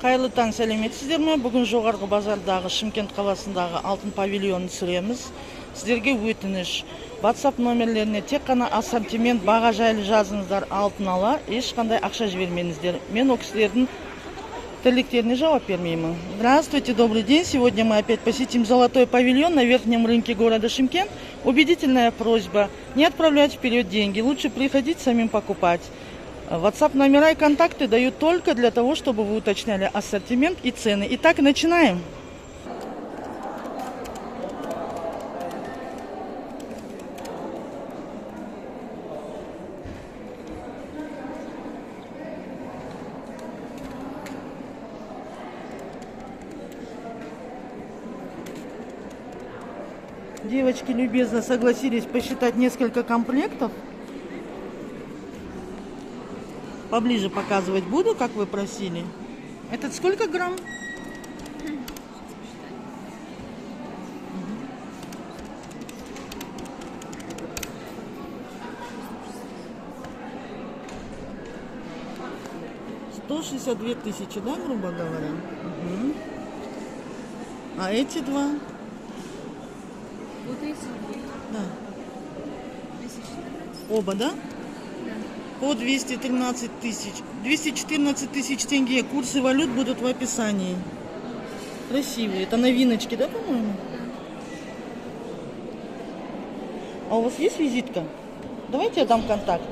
Қайырлы таң, сәлеметсіздер ме? Бүгін жоғарғы базардағы Шымкент қаласындағы алтын павильонын түсіреміз. Сіздерге өтініш. WhatsApp номерлеріне тек қана ассортимент, баға жайлы жазыңыздар, алтын ала, ешқандай ақша жібермеңіздер. Мен о кісілердің тірліктеріне жауап бермеймін. Здравствуйте, добрый день. Сегодня мы опять посетим золотой павильон на верхнем рынке города Шымкент. Убедительная просьба не отправлять вперед деньги, лучше приходить самим покупать. WhatsApp номера и контакты дают только для того, чтобы вы уточняли ассортимент и цены. Итак, начинаем. Девочки любезно согласились посчитать несколько комплектов. Поближе показывать буду, как вы просили. Этот сколько грамм? $162 тысячи, да, грубо говоря? Угу. А эти два? Вот эти Да. 1014. Оба, да? По 213 тысяч. 214 тысяч тенге. Курсы валют будут в описании. Красивые. Это новиночки, да, по-моему? А у вас есть визитка? Давайте я дам контакт.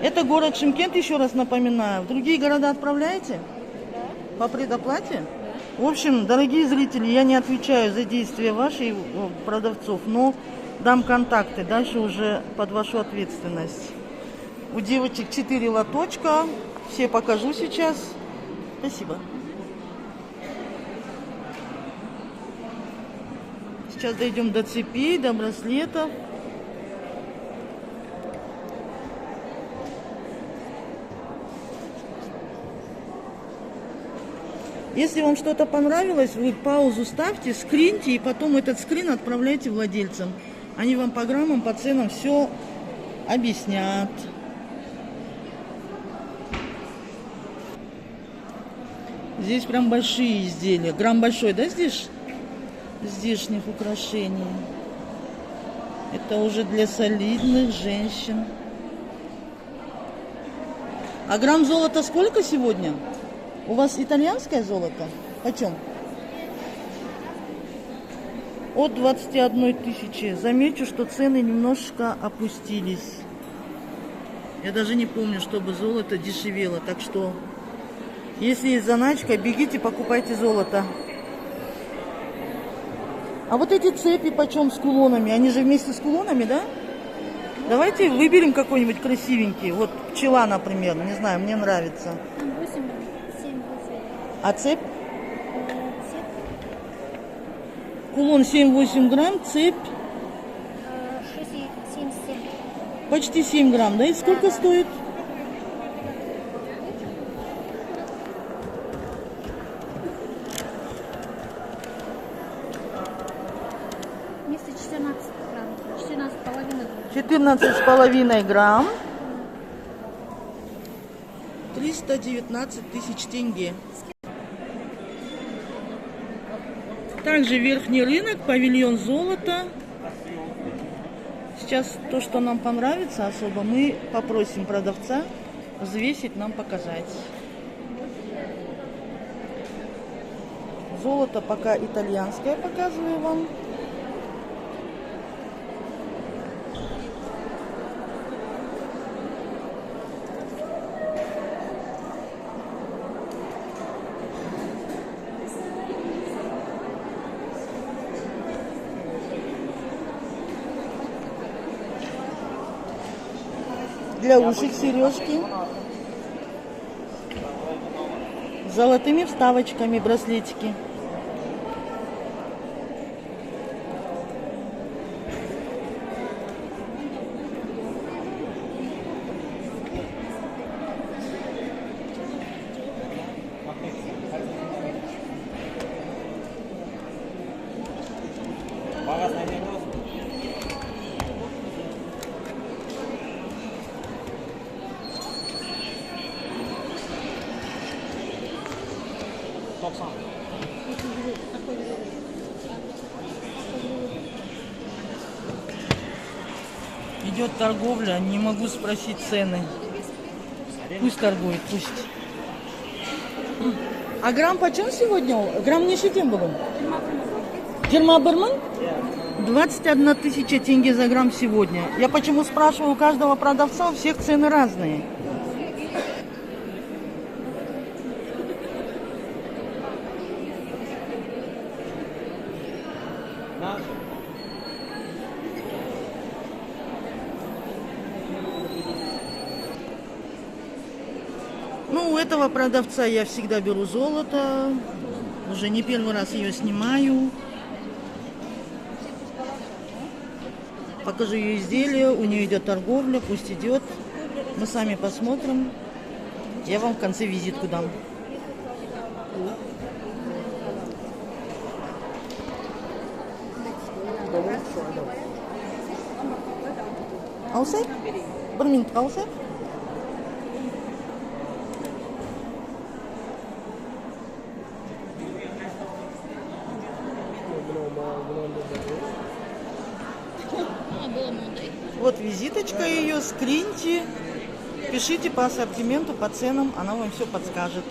Это город Шымкент, еще раз напоминаю. В другие города отправляете? Да. По предоплате? Да. В общем, дорогие зрители, я не отвечаю за действия ваших продавцов, но дам контакты. Дальше уже под вашу ответственность. У девочек 4 лоточка. Все покажу сейчас. Спасибо. Сейчас дойдем до цепей, до браслетов. Если вам что-то понравилось, вы паузу ставьте, скриньте, и потом этот скрин отправляйте владельцам. Они вам по граммам, по ценам все объяснят. Здесь прям большие изделия. Грамм большой, да, здесь? Здешних украшений. Это уже для солидных женщин. А грамм золота сколько сегодня? У вас итальянское золото? Почем? От 21 тысячи. Замечу, что цены немножко опустились. Я даже не помню, чтобы золото дешевело. Так что, если есть заначка, бегите, покупайте золото. А вот эти цепи почем с кулонами? Они же вместе с кулонами, да? Давайте выберем какой-нибудь красивенький. Вот пчела, например. Не знаю, мне нравится. 8, 7, 8. А цепь? Цепь Кулон 7-8 грамм, цепь 6, 7, 7. почти 7 грамм, да? И сколько стоит? Вместе 14 грамм. 14,5. 14,5 грамм. 319 тысяч тенге. Также верхний рынок, павильон золота. Сейчас то, что нам понравится особо, мы попросим продавца взвесить, нам показать. Золото пока итальянское показываю вам. Для ушек сережки. С золотыми вставочками браслетики. Идет торговля, не могу спросить цены. Пусть торгует, пусть. А грамм почем сегодня? Грамм не шитим был? 21 тысяча тенге за грамм сегодня. Я почему спрашиваю у каждого продавца, у всех цены разные. Ну, у этого продавца я всегда беру золото. Уже не первый раз ее снимаю. Покажу ее изделие. У нее идет торговля, пусть идет. Мы сами посмотрим. Я вам в конце визитку дам. Алсай? Бір минут алсай? Вот визиточка ее, скриньте, пишите по ассортименту, по ценам, она вам все подскажет.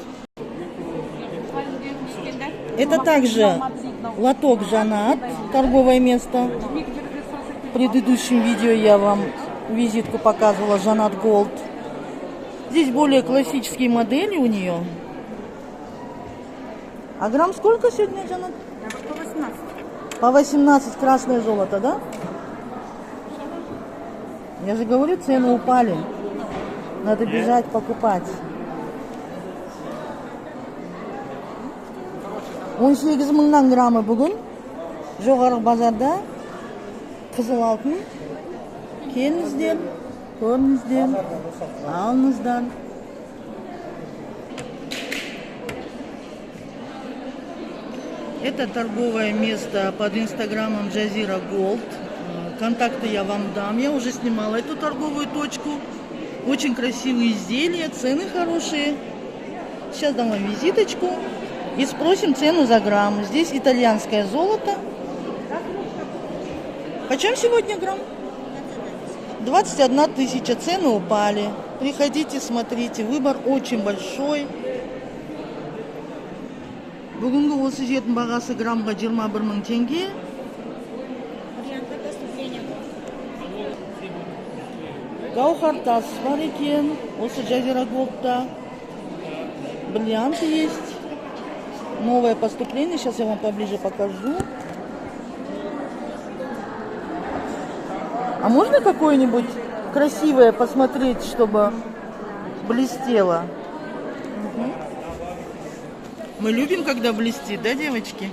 Это также лоток Жанат, торговое место. В предыдущем видео я вам визитку показывала, Жанат Голд. Здесь более классические модели у нее. А грамм сколько сегодня, Жанат? По 18. По 18 красное золото, да? Я же говорю, цены упали. Надо бежать покупать. 18 мыңнан граммы бүгін жоғарғы базарда қызыл алтын. Келіңіздер, көріңіздер, алыңыздар. Это торговое место под инстаграмом Джазира Голд. Контакты я вам дам. Я уже снимала эту торговую точку. Очень красивые изделия, цены хорошие. Сейчас дам вам визиточку и спросим цену за грамм. Здесь итальянское золото. Почем сегодня грамм? 21 тысяча. Цены упали. Приходите, смотрите. Выбор очень большой. Бүгінгі осы жердің бағасы граммға 21 мың теңге. Гаухар тас бар екен. Осы Джазира Голдта. Бриллианты есть. Новое поступление. Сейчас я вам поближе покажу. А можно какое-нибудь красивое посмотреть, чтобы блестело? Угу. Мы любим, когда блестит, да, девочки?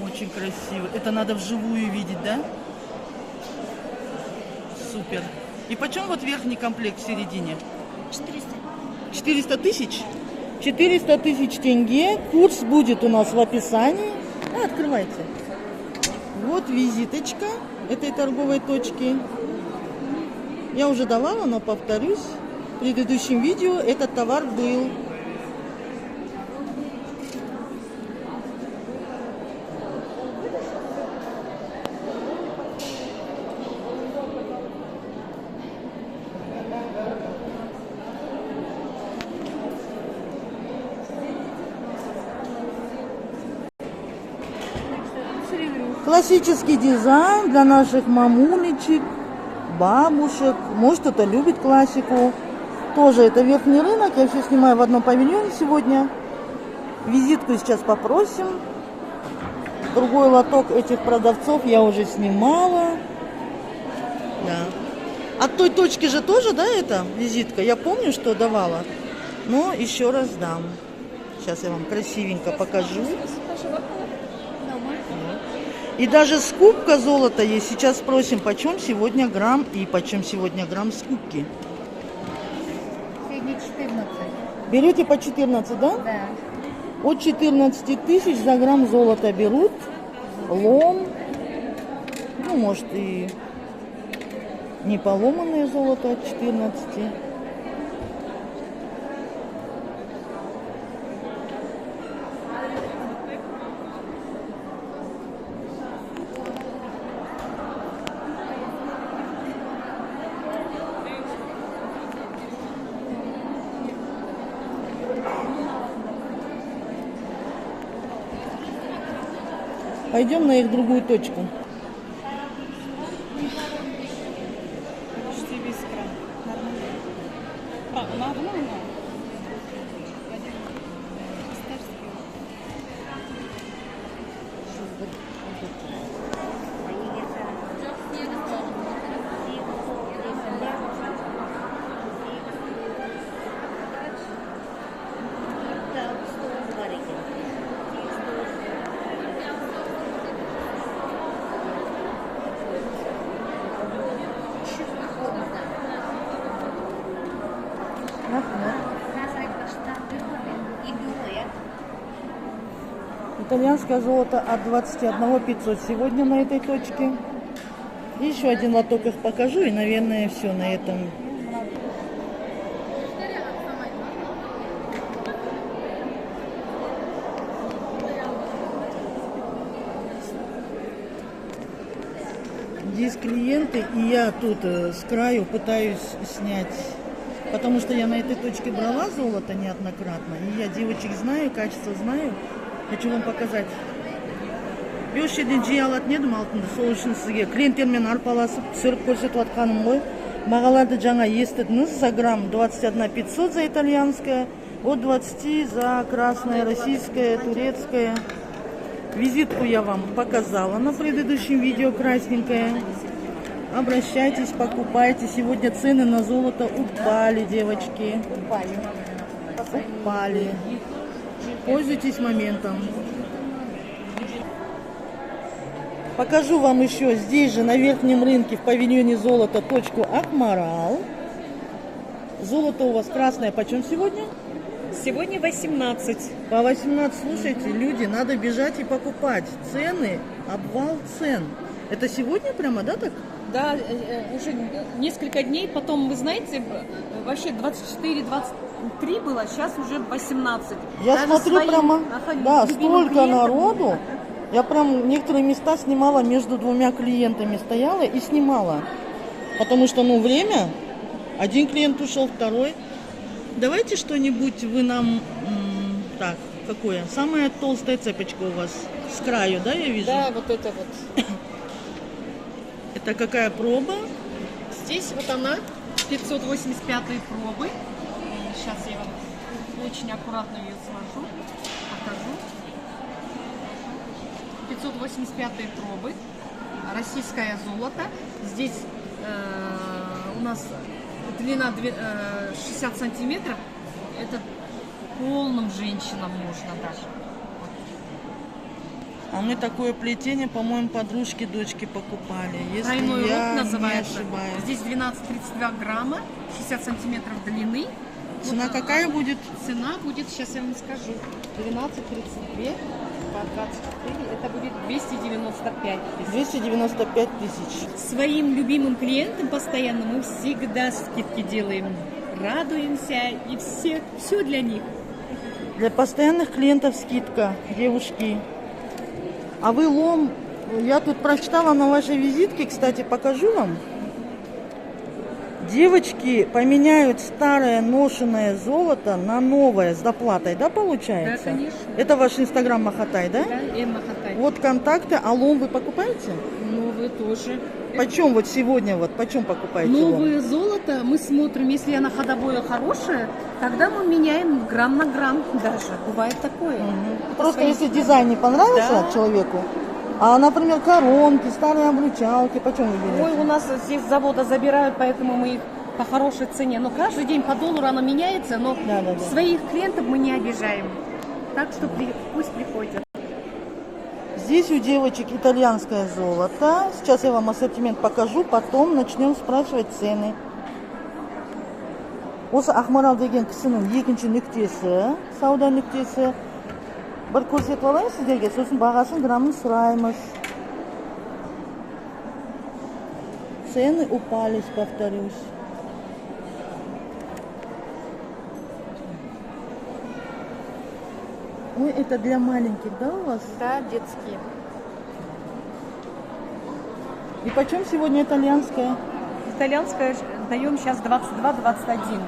Очень красиво. Это надо вживую видеть, да? Супер. И почем вот верхний комплект в середине? 400. 400 тысяч? 400 тысяч тенге. Курс будет у нас в описании. Открывайте. Вот визиточка этой торговой точки. Я уже давала, но повторюсь. В предыдущем видео этот товар был. Классический дизайн для наших мамулечек, бабушек. Может, кто-то любит классику. Тоже это верхний рынок. Я все снимаю в одном павильоне сегодня. Визитку сейчас попросим. Другой лоток этих продавцов я уже снимала. Да. От той точки же тоже, да, это визитка? Я помню, что давала. Но еще раз дам. Сейчас я вам красивенько покажу. И даже скупка золота есть. Сейчас спросим, почем сегодня грамм и почем сегодня грамм скупки. Сегодня 14. Берете по 14, да? Да. От 14 тысяч за грамм золота берут. Лом. Ну, может, и не поломанное золото от 14. Пойдем на их другую точку. Почти без края. Нормально. Нормально. Итальянское золото от 21 500 сегодня на этой точке. И еще один лоток их покажу, и, наверное, все на этом. Здесь клиенты, и я тут с краю пытаюсь снять, потому что я на этой точке брала золото неоднократно, и я девочек знаю, качество знаю. Хочу вам показать. 5 жерден жиі алатын едім алтынды. Сол үшін сізге клиенттермен арпаласып түсіріп көрсетіп жатқаным ғой. Бағаларды жаңа естідіңіз. За грамм 21 500 за итальянское, от 20 за красное, российское, турецкое. Визитку я вам показала на предыдущем видео, красненькое. Обращайтесь, покупайте. Сегодня цены на золото упали, девочки. Упали. Пользуйтесь моментом. Покажу вам еще здесь же, на верхнем рынке, в павильоне золота, точку Акмарал. Золото у вас красное почем сегодня? Сегодня 18. По 18, слушайте, люди, надо бежать и покупать. Цены, обвал цен. Это сегодня прямо, да, так? Да, уже несколько дней. Потом, вы знаете, вообще 24-23 было, сейчас уже 18. Я Даже смотрю своим, прямо, да, любимым столько клиентам. народу. Я прям некоторые места снимала, между двумя клиентами стояла и снимала. Потому что, ну, время. Один клиент ушел, второй. Давайте что-нибудь вы нам... Так, какое? Самая толстая цепочка у вас с краю, да, я вижу? Да, вот это вот. Это какая проба? Здесь вот она, 585 пробы. Сейчас я вам очень аккуратно ее сложу, покажу. 585 пробы, российское золото. Здесь у нас длина 60 сантиметров. Это полным женщинам можно даже. А мы такое плетение, по-моему, подружки, дочки покупали. Если Тройной я лоб называется. не ошибаюсь. Здесь 12,32 грамма, 60 сантиметров длины. Цена Вот, какая будет? Цена будет, сейчас я вам скажу, 12,32 по 24, это будет 295 тысяч. 295 тысяч. Своим любимым клиентам постоянно мы всегда скидки делаем. Радуемся и все для них. Для постоянных клиентов скидка, девушки. А вы лом, я тут прочитала на вашей визитке, кстати, покажу вам. Девочки поменяют старое ношеное золото на новое с доплатой, да, получается? Да, конечно. Это ваш инстаграм Махатай, да? Да, Эмма Хатай. Вот контакты, а лом вы покупаете? Новые тоже. Почем вот сегодня, вот почем покупаете лом? Новое золото мы смотрим, если она ходовое хорошее, тогда мы меняем грамм на грамм даже. Бывает такое. Это Просто свои- если дизайн не понравился Да. человеку, а, например, коронки, старые обручалки, почем вы берете? Ой, у нас здесь с завода забирают, поэтому мы их по хорошей цене. Но каждый день по $1 оно меняется, но Да. своих клиентов мы не обижаем. Так что пусть приходят. Здесь у девочек итальянское золото. Сейчас я вам ассортимент покажу, потом начнем спрашивать цены. Осы Ақмарал деген кісінің екінші нүктесі, сауда нүктесі. Бір көрсетіп алайын сіздерге, сосын бағасын граммын сұраймыз. Цены упали, повторюсь. Ой, это для маленьких, да, у вас? Да, детские. И почем сегодня итальянское? Итальянское даем сейчас 22-21.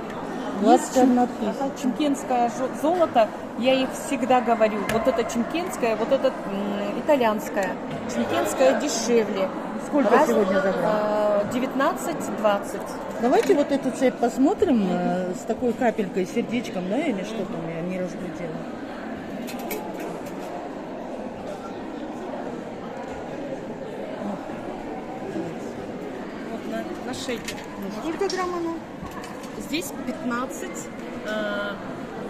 21 Есть чемкенское золото, я их всегда говорю. Вот это чемкенское, вот это итальянская. Шемкенская дешевле. Сколько сегодня за грамм? 19-20. Давайте вот эту цепь посмотрим с такой капелькой, сердечком, да, или что там, я не разглядела. Вот на шейке. Сколько грамм оно? Здесь 15,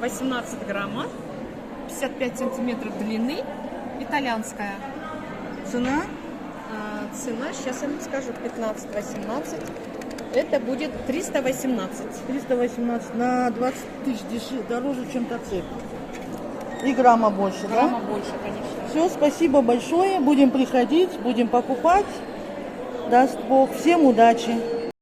18 грамма, 55 сантиметров длины, итальянская. Цена? Цена, сейчас я вам скажу, 15-18. Это будет 318. 318 на 20 тысяч дороже, чем та цепь. И грамма больше, Грамма да? больше, конечно. Все, спасибо большое. Будем приходить, будем покупать. Даст Бог. Всем удачи.